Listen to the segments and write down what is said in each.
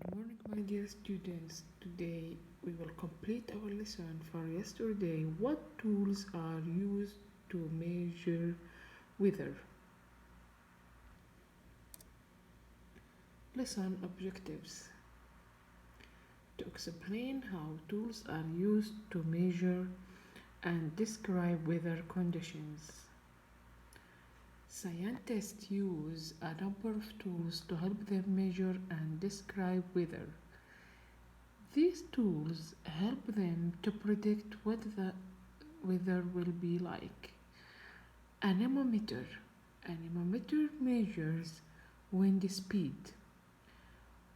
Good morning, my dear students. Today we will complete our lesson for yesterday. What tools are used to measure weather? Lesson objectives. To explain how tools are used to measure and describe weather conditions. Scientists use a number of tools to help them measure and describe weather. These tools help them to predict what the weather will be like. Anemometer. Anemometer measures wind speed.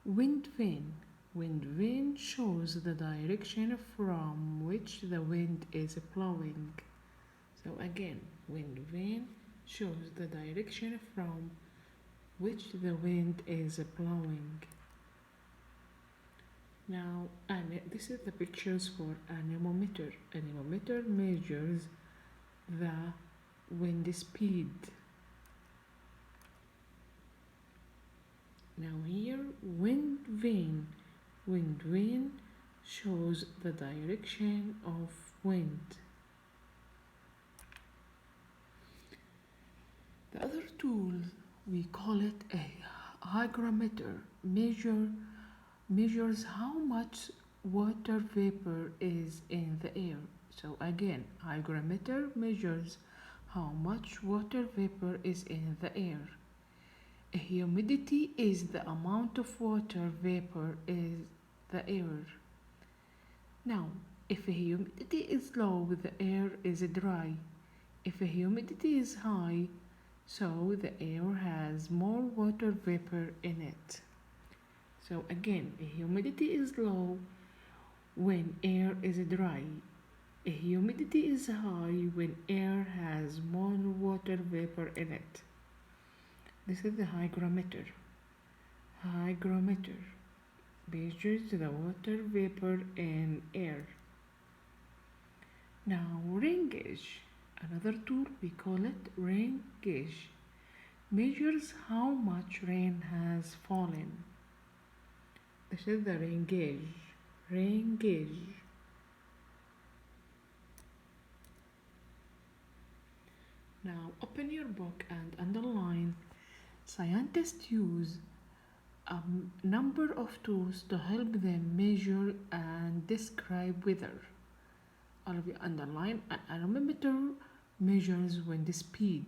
Wind vane. Wind vane shows the direction from which the wind is blowing. So again, wind vane shows the direction from which the wind is blowing. Now, this is the pictures for anemometer. Anemometer measures the wind speed. Now here, wind vane. Wind vane shows the direction of wind. The other tool, we call it a hygrometer. Measures how much water vapor is in the air. So again, hygrometer measures how much water vapor is in the air. Humidity is the amount of water vapor in the air. Now, if humidity is low, the air is dry. If humidity is high, so the air has more water vapor in it. So again, humidity is low when air is dry. Humidity is high when air has more water vapor in it. This is the hygrometer. Hygrometer measures the water vapor in air. Now, rain gauge. Another tool, we call it rain gauge. Measures how much rain has fallen. This is the rain gauge. Rain gauge. Now open your book and underline. Scientists use a number of tools to help them measure and describe weather. All of you underline. An anemometer measures wind speed.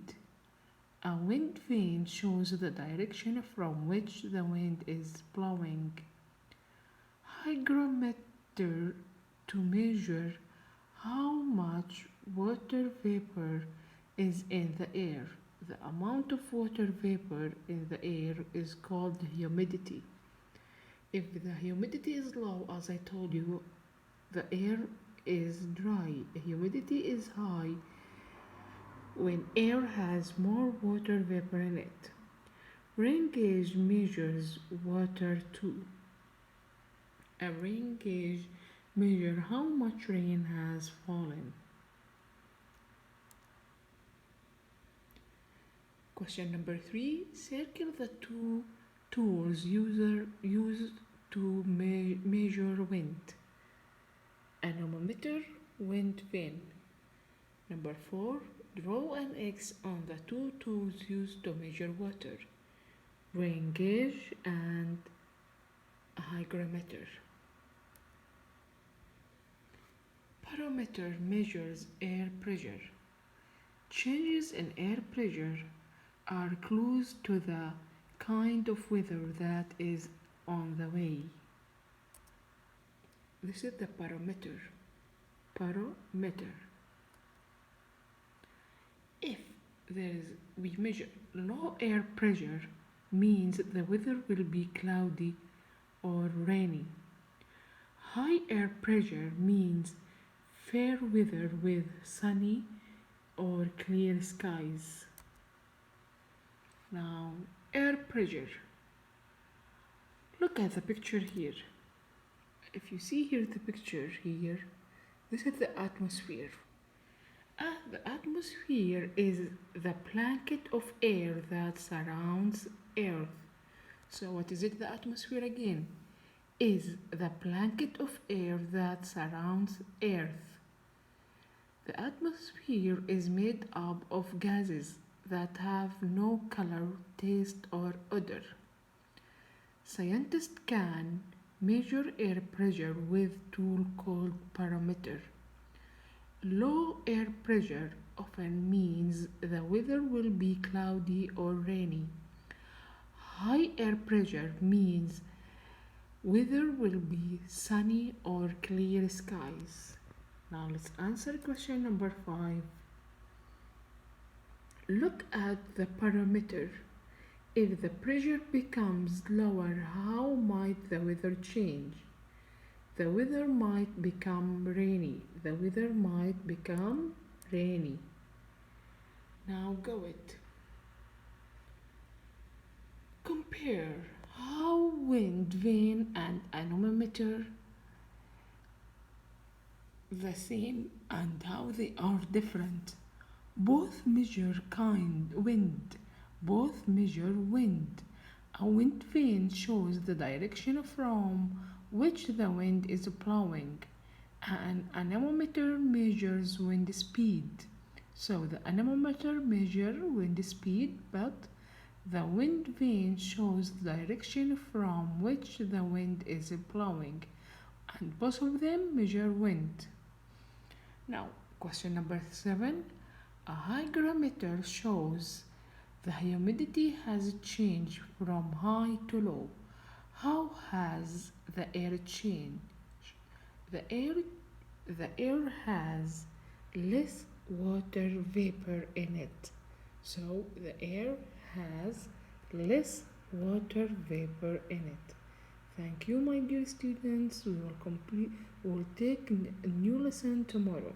A wind vane shows the direction from which the wind is blowing. Hygrometer to measure how much water vapor is in the air. The amount of water vapor in the air is called humidity. If the humidity is low, as I told you, the air is dry. Humidity is high when air has more water vapor in it. Rain gauge measures water too. A rain gauge measures how much rain has fallen. Question number 3. Circle the two tools used to measure wind. Anemometer, wind vane. Number 4. Draw an X on the two tools used to measure water. Rain gauge and a hygrometer. Barometer measures air pressure. Changes in air pressure are clues to the kind of weather that is on the way. This is the barometer. Barometer. If we measure low air pressure, means the weather will be cloudy or rainy. High air pressure means fair weather with sunny or clear skies. Now, air pressure. Look at the picture here. If you see here the picture here, this is the atmosphere. The atmosphere is the blanket of air that surrounds Earth. So what is it, the atmosphere again? is the blanket of air that surrounds Earth. The atmosphere is made up of gases that have no color, taste, or odor. Scientists can measure air pressure with tool called barometer. Low air pressure often means the weather will be cloudy or rainy. High air pressure means weather will be sunny or clear skies. Now let's answer question number 5. Look at the parameter. If the pressure becomes lower, how might the weather change? The weather might become rainy. The weather might become rainy. Now go it. Compare how wind vane and anemometer the same and how they are different. Both measure wind. Both measure wind. A wind vane shows the direction from which the wind is blowing. An anemometer measures wind speed. So the anemometer measures wind speed, but the wind vane shows the direction from which the wind is blowing, and both of them measure wind. Now, question number 7. A hygrometer shows the humidity has changed from high to low. How has the air changed? The air, the air has less water vapor in it. So the air has less water vapor in it. Thank you, my dear students. We will take a new lesson tomorrow.